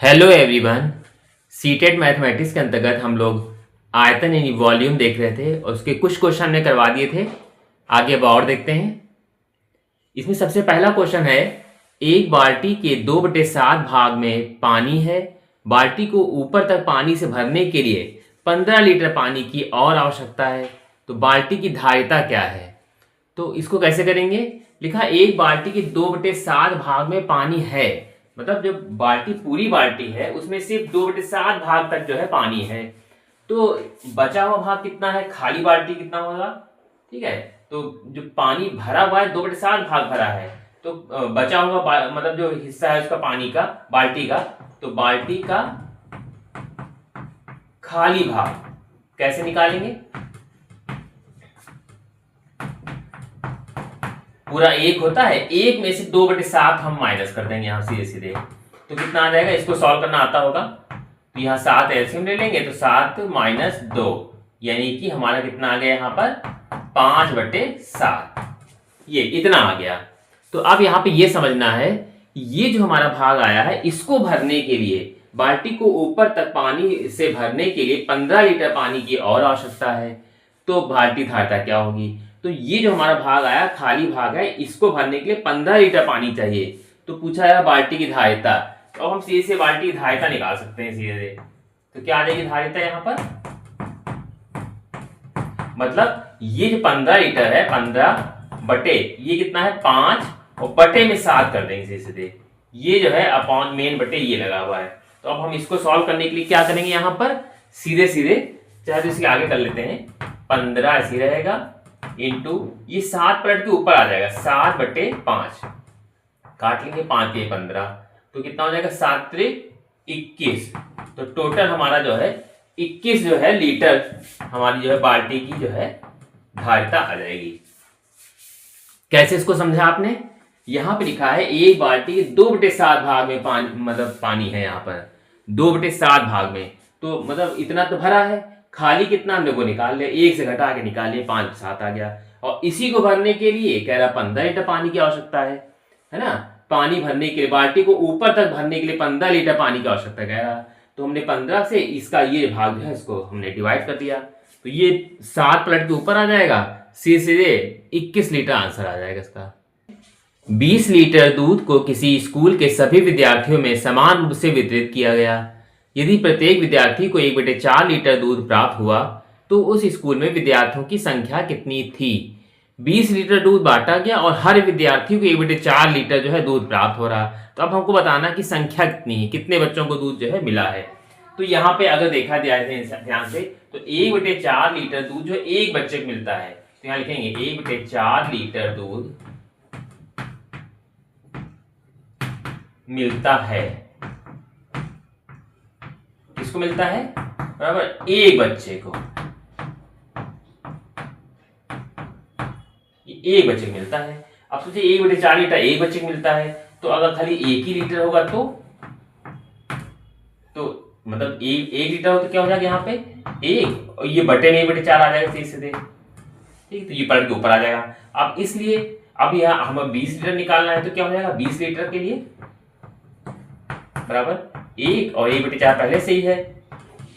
Hello everyone. CTET mathematics के अंतर्गत हम लोग आयतन यानी वॉल्यूम देख रहे थे और उसके कुछ क्वेश्चन हमने करवा दिए थे। आगे अब और देखते हैं। इसमें सबसे पहला क्वेश्चन है, एक बाल्टी के 2/7 भाग में पानी है। बाल्टी को ऊपर तक पानी से भरने के लिए 15 लीटर पानी की और आवश्यकता है, तो बाल्टी की धारिता क्या है। तो इसको कैसे करेंगे। लिखा एक बाल्टी के 2/7 भाग में पानी है, मतलब जो बाल्टी पूरी बाल्टी है उसमें सिर्फ 2/7 भाग तक जो है पानी है। तो बचा हुआ भाग कितना है, खाली बाल्टी कितना होगा। ठीक है, तो जो पानी भरा हुआ है 2/7 भाग भरा है, तो बचा हुआ मतलब जो हिस्सा है उसका पानी का, बाल्टी का, तो बाल्टी का खाली भाग कैसे निकालेंगे। पूरा एक होता है, एक में से 2/7 हम माइनस कर देंगे यहां सीधे सीधे, तो कितना आ जाएगा। इसको सॉल्व करना आता होगा तो यहाँ 7 एलसीएम ले लेंगे, तो 7 - 2 यानी कि हमारा कितना आ गया यहाँ पर 5/7, ये इतना आ गया। तो अब यहाँ पे ये समझना है, ये जो हमारा भाग आया है इसको भरने के लिए, बाल्टी को ऊपर तक पानी से भरने के लिए 15 लीटर पानी की और आवश्यकता है। तो बाल्टी धारिता क्या होगी। तो ये जो हमारा भाग आया खाली भाग है, इसको भरने के लिए 15 लीटर पानी चाहिए। तो पूछा है बाल्टी की धारिता, तो हम सीधे से बाल्टी की धारिता निकाल सकते हैं सीधे। तो क्या आ जाएगी धारिता यहाँ पर, मतलब ये जो 15 लीटर है, 15 बटे ये कितना है 5 और बटे में 7 कर देंगे सीधे सीधे। ये जो है अपॉन मेन बटे ये लगा हुआ है। तो अब हम इसको सॉल्व करने के लिए क्या करेंगे, यहाँ पर सीधे सीधे चाहे तो इसके आगे कर लेते हैं, 15 ऐसी रहेगा इंटू ये 7 पलट के ऊपर आ जाएगा, 7/5 काट लेंगे, 5 के 15, तो कितना हो जाएगा 7 × 21। तो टोटल हमारा जो है 21 जो है लीटर हमारी जो है बाल्टी की जो है धारिता आ जाएगी। कैसे इसको समझा आपने, यहां पे लिखा है एक बाल्टी के 2/7 भाग में पानी, मतलब पानी है यहाँ पर 2/7 भाग में, तो मतलब इतना तो भरा है, खाली कितना हमने को निकाल लिया, 1 से घटा के निकाल लिया, 5/7 आ गया। और इसी को भरने के लिए कह रहा 15 लीटर पानी की आवश्यकता है ना। पानी भरने के लिए, बाल्टी को ऊपर तक भरने के लिए 15 लीटर पानी की आवश्यकता कह रहा, तो हमने 15 से इसका ये भाग जो है इसको हमने डिवाइड कर दिया, तो ये 7 पलट के ऊपर आ जाएगा, सीधे 21 लीटर आंसर आ जाएगा इसका। 20 लीटर दूध को किसी स्कूल के सभी विद्यार्थियों में समान रूप से वितरित किया गया। यदि प्रत्येक विद्यार्थी को 1/4 लीटर दूध प्राप्त हुआ तो उस स्कूल में विद्यार्थियों की संख्या कितनी थी। 20 लीटर दूध बांटा गया और हर विद्यार्थी को 1/4 लीटर जो है दूध प्राप्त हो रहा। तो अब हमको बताना कि संख्या कितनी है, कितने बच्चों को दूध जो है मिला है। तो यहाँ पे अगर देखा जाए ध्यान से, तो 1/4 लीटर दूध जो एक बच्चे को मिलता है, तो यहाँ लिखेंगे 1/4 लीटर दूध मिलता है। किसको मिलता है, बराबर एक बच्चे को, एक बच्चे को मिलता है। अब सोचिए 1/4 लीटर एक बच्चे को मिलता है, तो अगर खाली 1 ही लीटर होगा तो मतलब एक लीटर हो तो क्या हो जाएगा यहाँ पे 1, और ये बटे में 1/4 आ जाएगा सीधे। ठीक, तो ये पलट के ऊपर आ जाएगा। अब इसलिए अब यहाँ हमें 20 लीटर निकालना है, तो क्या हो जाएगा 20 लीटर के लिए बराबर 1 और 1/4 पहले से ही है,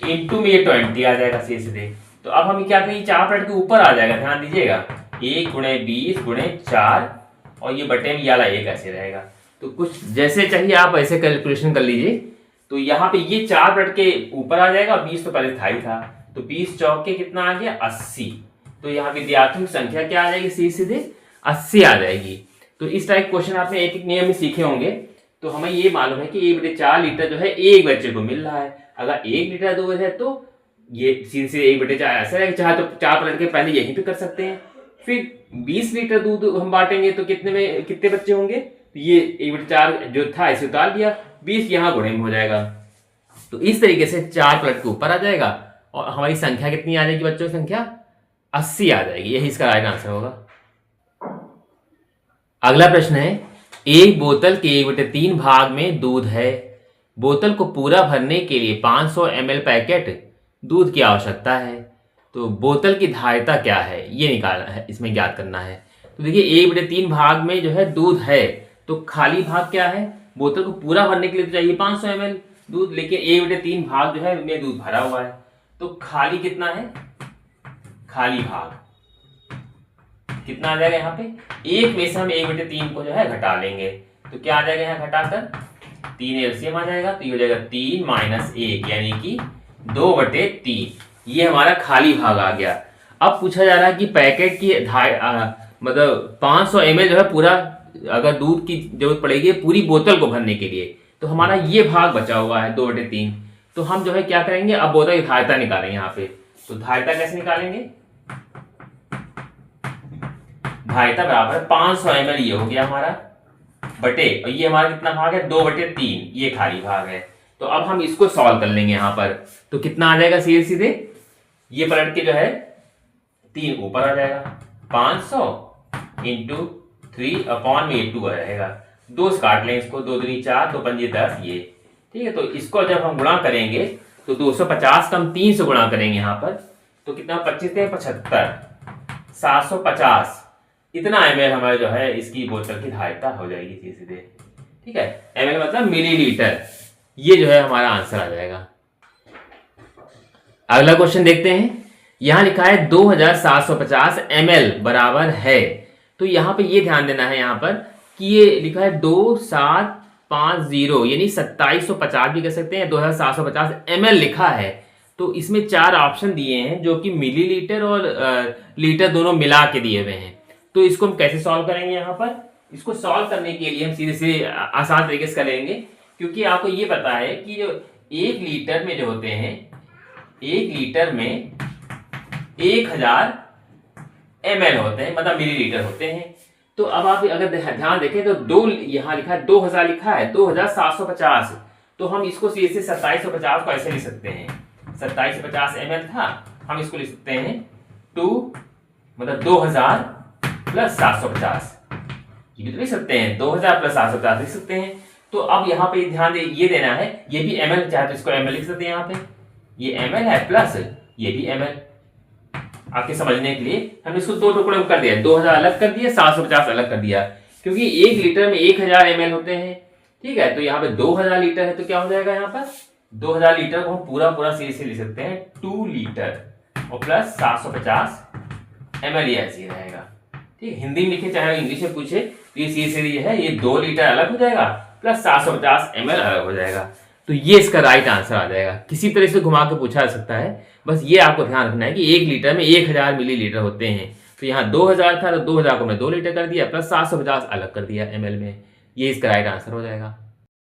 इंटू में ये 20 आ जाएगा सीधे। तो अब हम क्या करेंगे, 4 पलट के ऊपर आ जाएगा, ध्यान दीजिएगा, 1 × 20 × 4 और ये बटे में वाला 1 ऐसे रहेगा। तो कुछ जैसे चाहिए आप ऐसे कैलकुलेशन कर लीजिए। तो यहाँ पे ये 4 पलट के ऊपर आ जाएगा, 20 तो पहले था ही था, तो 20 चौके कितना आ गया 80। तो यहाँ विद्यार्थियों की संख्या क्या आ जाएगी, सीधे 80 आ जाएगी। तो इस टाइप क्वेश्चन आपने एक एक नियम में सीखे होंगे। तो हमें ये मालूम है कि 1/4 लीटर जो है एक बच्चे को मिल रहा है। अगर 1 लीटर दूध है तो ये सीधे 1/4 ऐसा है, चाहे तो 4 पलट के पहले यहीं पे कर सकते हैं। फिर 20 लीटर दूध हम बांटेंगे तो कितने बच्चे होंगे, तो ये 1/4 जो था इसे उतार दिया, 20 यहाँ गुणे में हो जाएगा। तो इस तरीके से 4 पलट के ऊपर आ जाएगा और हमारी संख्या कितनी आ जाएगी, बच्चों की संख्या 80 आ जाएगी। यही इसका राइट आंसर होगा। अगला प्रश्न है, एक बोतल के 1/3 भाग में दूध है। बोतल को पूरा भरने के लिए 500 ml पैकेट दूध की आवश्यकता है। तो बोतल की धारिता क्या है ये निकालना है, इसमें ज्ञात करना है। तो देखिए 1/3 भाग में जो है दूध है, तो खाली भाग क्या है, बोतल को पूरा भरने के लिए तो चाहिए 500 ml, दूध, लेकिन 1/3 भाग जो है उनमें दूध भरा हुआ है। तो खाली कितना है, खाली भाग कितना आ जाएगा यहाँ पे, एक में से हम 1/3 को जो है घटा लेंगे, तो क्या आ जाएगा यहाँ घटाकर 3 एलसीएम आ जाएगा, तो ये हो जाएगा 3 - 1 यानी कि 2/3, ये हमारा खाली भाग आ गया। अब पूछा जा रहा है कि पैकेट की मतलब 500 ml जो है पूरा, अगर दूध की जरूरत पड़ेगी पूरी बोतल को भरने के लिए, तो हमारा ये भाग बचा हुआ है 2/3। तो हम जो है क्या करेंगे, अब बोतल की धारिता निकालेंगे यहाँ पे। तो धारिता कैसे निकालेंगे, धारिता बराबर 500 ml ये हो गया हमारा बटे, और ये हमारा कितना भाग है 2/3, ये खाली भाग है। तो अब हम इसको सॉल्व कर लेंगे यहाँ पर, तो कितना आ जाएगा सीधे सीधे, ये पलट के जो है 3 ऊपर आ जाएगा, 500 × 3/2 आ जाएगा। 2 से काट लें इसको, 2 दूनी 4, 2 पंजे 10, ये ठीक है। तो इसको जब हम गुणा करेंगे तो 250 का हम 3 से गुणा करेंगे यहाँ पर, तो कितना 25 से 75, 750 इतना ml हमारे जो है इसकी बोतल की धारिता हो जाएगी सीधे सीधे, ठीक है। ml मतलब मिलीलीटर, ये जो है हमारा आंसर आ जाएगा। अगला क्वेश्चन देखते हैं। यहां लिखा है 2750 ml बराबर है, तो यहां पे ये ध्यान देना है यहाँ पर कि ये लिखा है 2750 यानी 2750 भी कह सकते हैं, 2750 ml लिखा है। तो इसमें 4 ऑप्शन दिए हैं जो कि मिलीलीटर और लीटर दोनों मिला के दिए हुए हैं। तो इसको हम कैसे सॉल्व करेंगे, यहाँ पर इसको सॉल्व करने के लिए हम सीधे से आसान तरीके से करेंगे, क्योंकि आपको ये पता है कि जो 1 लीटर में जो होते हैं, 1 लीटर में 1000 ml होते हैं, मतलब मिलीलीटर होते हैं। तो अब आप अगर ध्यान देखें तो 2 यहाँ लिखा है, 2000 लिखा है, 2750, तो हम इसको सीधे से 2750 को ऐसे लिख सकते हैं, 2750 ml था, हम इसको लिख सकते हैं 2 मतलब 2000 + 750, ये भी तो लिख सकते हैं, 2000 + 750 लिख सकते हैं। तो अब यहाँ पे ध्यान ये देना है, ये भी ml चाहे तो इसको ml लिख सकते हैं, यहाँ पे ये ml है प्लस ये भी ml। आपके समझने के लिए हमने इसको 2 टुकड़े में कर दिया, 2000 अलग कर दिया, 750 अलग कर दिया, क्योंकि 1 लीटर में 1000 ml होते हैं, ठीक है। तो यहाँ पे 2000 लीटर है, तो क्या हो जाएगा यहाँ पर 2000 लीटर को हम पूरा सीधे से लिख सकते हैं 2 लीटर और प्लस 750 ml, ये ऐसे ही रहेगा, ठीक है। हिंदी में लिखे चाहे इंग्लिश में पूछे तो ये सीधे सीधे है, ये 2 लीटर अलग हो जाएगा प्लस 750 ml अलग हो जाएगा, तो ये इसका राइट आंसर आ जाएगा। किसी तरह से घुमा के पूछा जा सकता है, बस ये आपको ध्यान रखना है कि 1 लीटर में 1000 मिलीलीटर होते हैं। तो यहाँ 2000 था, तो 2000 को हमने 2 लीटर कर दिया प्लस 750 अलग कर दिया ml में, ये इसका राइट आंसर हो जाएगा।